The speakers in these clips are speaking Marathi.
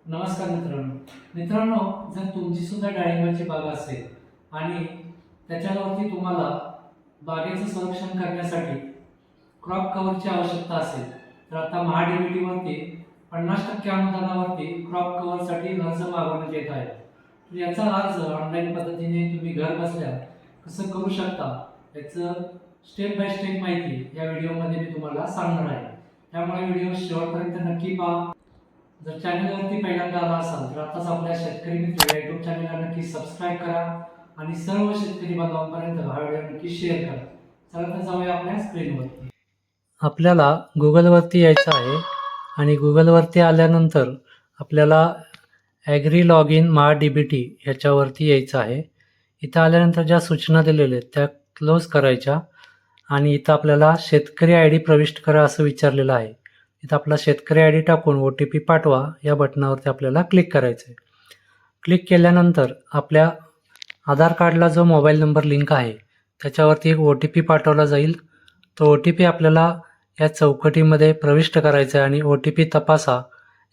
नमस्कार मित्रांनो, जर तुमची सुद्धा डाळिंबाची बाग असेल आणि त्याच्यावरती तुम्हाला बागेचं संरक्षण करण्यासाठी क्रॉप कव्हरची आवश्यकता असेल तर आता महाडीबीटी वरती 50% अनुदानावरती क्रॉप कव्हरसाठी अर्ज मागवण्यात येत आहे. तर याचा अर्ज ऑनलाईन पद्धतीने तुम्ही घर बसल्या कसं करू शकता याचं स्टेप बाय स्टेप माहिती या व्हिडिओमध्ये मी तुम्हाला सांगणार आहे. त्यामुळे व्हिडिओ शेवटपर्यंत नक्की पहा. जर चॅनलवरती पहिल्यांदा आला असाल तर आताच आपल्या शेतकरी मित्र या युट्यूब चॅनलला नक्की सबस्क्राईब करा आणि सर्व शेतकरी बांधवांपर्यंत हा व्हिडिओ नक्की शेअर करा. चला तर जाऊया आपल्या स्क्रीनवरती. आपल्याला गुगलवरती यायचं आहे आणि गुगलवरती आल्यानंतर आपल्याला ॲग्री लॉग इन महाडीबीटी ह्याच्यावरती यायचं आहे. इथं आल्यानंतर ज्या सूचना दिलेल्या आहेत त्या क्लोज करायच्या आणि इथं आपल्याला शेतकरी आय डी प्रविष्ट करा असं विचारलेलं आहे. इथं आपला शेतकरी आय डी टाकून OTP पाठवा या बटनावरती आपल्याला क्लिक करायचं आहे. क्लिक केल्यानंतर आपल्या आधार कार्डला जो मोबाईल नंबर लिंक आहे त्याच्यावरती एक OTP पाठवला जाईल. तो OTP आपल्याला या चौकटीमध्ये प्रविष्ट करायचा आहे आणि OTP तपासा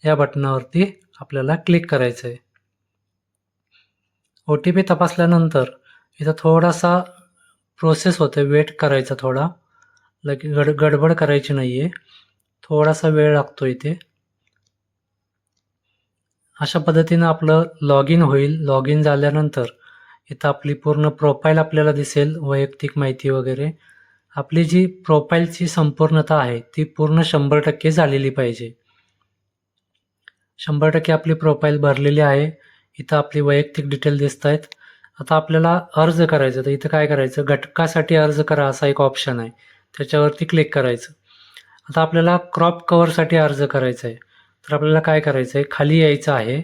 या बटनावरती आपल्याला क्लिक करायचं आहे. OTP तपासल्यानंतर इथं थोडासा प्रोसेस होते, वेट करायचा थोडा, गडबड करायची नाही आहे, थोडासा वेळ लागतो इथे. अशा पद्धतीनं आपलं लॉग इन होईल. लॉग इन झाल्यानंतर इथं आपली पूर्ण प्रोफाईल आपल्याला दिसेल, वैयक्तिक माहिती वगैरे. आपली जी प्रोफाईलची संपूर्णता आहे ती पूर्ण 100% झालेली पाहिजे. 100% आपली प्रोफाईल भरलेली आहे. इथं आपली वैयक्तिक डिटेल दिसत आहेत. आता आपल्याला अर्ज करायचं, तर इथं काय करायचं, घटकासाठी अर्ज करा असा एक ऑप्शन आहे, त्याच्यावरती क्लिक करायचं. आता आपल्याला क्रॉप कव्हरसाठी अर्ज करायचा आहे. तर आपल्याला काय करायचं आहे, खाली यायचं आहे.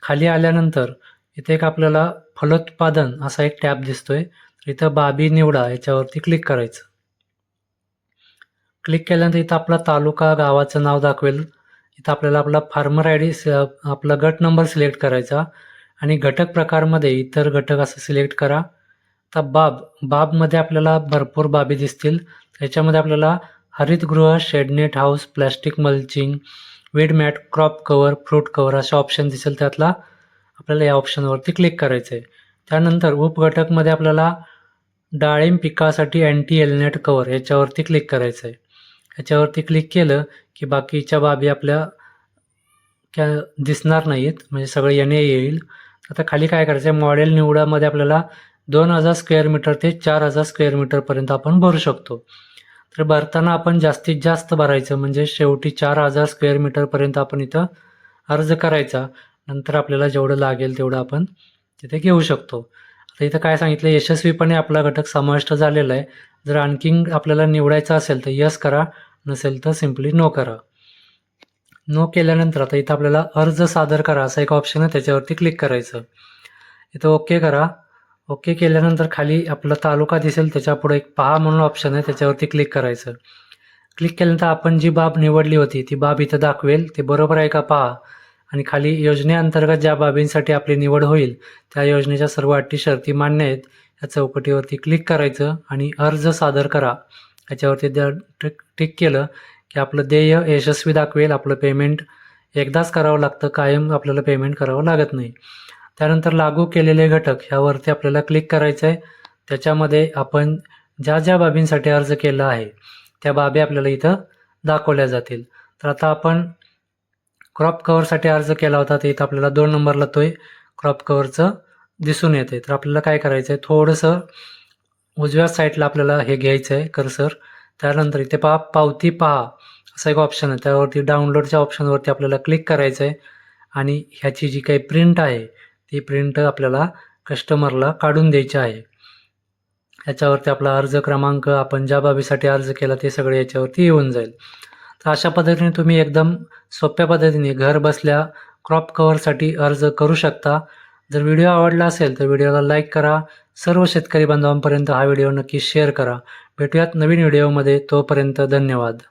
खाली आल्यानंतर इथे एक आपल्याला फलोत्पादन असा एक टॅब दिसतोय. इथं बाबी निवडा याच्यावरती क्लिक करायचं. क्लिक केल्यानंतर इथं आपला तालुका, गावाचं नाव दाखवेल. इथं आपल्याला आपला फार्मर आय डी, आपला गट नंबर सिलेक्ट करायचा आणि घटक प्रकारमध्ये इतर घटक असं सिलेक्ट करा. आता बाबमध्ये आपल्याला भरपूर बाबी दिसतील. त्याच्यामध्ये आपल्याला हरितगृह, shade net house, plastic mulching, weed mat, crop cover, fruit cover असे ऑप्शन दिसेल. त्यातला आपल्याला या ऑप्शनवरती क्लिक करायचं आहे. त्यानंतर उपघटकमध्ये आपल्याला डाळिंब पिकासाठी अँटी एलनेट कव्हर याच्यावरती क्लिक करायचं आहे. याच्यावरती क्लिक केलं की बाकीच्या बाबी आपल्या दिसणार नाहीत, म्हणजे सगळं येणे येईल. आता खाली काय करायचं आहे, मॉडेल निवडामध्ये आपल्याला 2000 स्क्वेअर मीटर ते 4000 स्क्वेअर मीटरपर्यंत आपण भरू शकतो. तर भरताना आपण जास्तीत जास्त भरायचं, म्हणजे शेवटी 4000 स्क्वेअर मीटरपर्यंत आपण इथं अर्ज करायचा. नंतर आपल्याला जेवढं लागेल तेवढं आपण तिथे घेऊ शकतो. आता इथं काय सांगितलं, यशस्वीपणे आपला घटक समाविष्ट झालेला आहे. जर आणखी आपल्याला निवडायचं असेल तर यस करा, नसेल तर सिम्पली नो करा. नो केल्यानंतर आता इथं आपल्याला अर्ज सादर करा असा एक ऑप्शन आहे, त्याच्यावरती क्लिक करायचं. इथं ओके करा. ओके केल्यानंतर खाली आपला तालुका दिसेल, त्याच्यापुढे एक पहा म्हणून ऑप्शन आहे, त्याच्यावरती क्लिक करायचं. क्लिक केल्यानंतर आपण जी बाब निवडली होती ती बाब इथं दाखवेल, ते बरोबर आहे का पहा. आणि खाली योजनेअंतर्गत ज्या बाबींसाठी आपली निवड होईल त्या योजनेच्या सर्व अटी शर्ती मान्य आहेत या चौकटीवरती क्लिक करायचं आणि अर्ज सादर करा याच्यावरती टिक केलं की आपलं देय यशस्वी दाखवेल. आपलं पेमेंट एकदाच करावं लागतं, कायम आपल्याला पेमेंट करावं लागत नाही. त्यानंतर लागू केलेले घटक ह्यावरती आपल्याला क्लिक करायचं आहे. त्याच्यामध्ये आपण ज्या ज्या बाबींसाठी अर्ज केला आहे त्या बाबी आपल्याला इथं दाखवल्या जातील. तर आता आपण क्रॉप कव्हरसाठी अर्ज केला होता, तर इथं आपल्याला 2 नंबरला तो क्रॉप कव्हरचं दिसून येते. तर आपल्याला काय करायचं आहे, थोडंसं उजव्या साईडला आपल्याला हे घ्यायचं आहे कर्सर. त्यानंतर इथे पावती पहा असा एक ऑप्शन आहे, त्यावरती डाउनलोडच्या ऑप्शनवरती आपल्याला क्लिक करायचं आहे आणि ह्याची जी काही प्रिंट आहे ती प्रिंट आपल्याला कस्टमरला काढून द्यायची आहे. ह्याच्यावरती आपला अर्ज क्रमांक, आपण ज्या बाबीसाठी अर्ज केला ते सगळे याच्यावरती येऊन जाईल. तर अशा पद्धतीने तुम्ही एकदम सोप्या पद्धतीने घर बसल्या क्रॉप कव्हरसाठी अर्ज करू शकता. जर व्हिडिओ आवडला असेल तर व्हिडिओला लाईक करा. सर्व शेतकरी बांधवांपर्यंत हा व्हिडिओ नक्की शेअर करा. भेटूयात नवीन व्हिडिओमध्ये. तोपर्यंत धन्यवाद.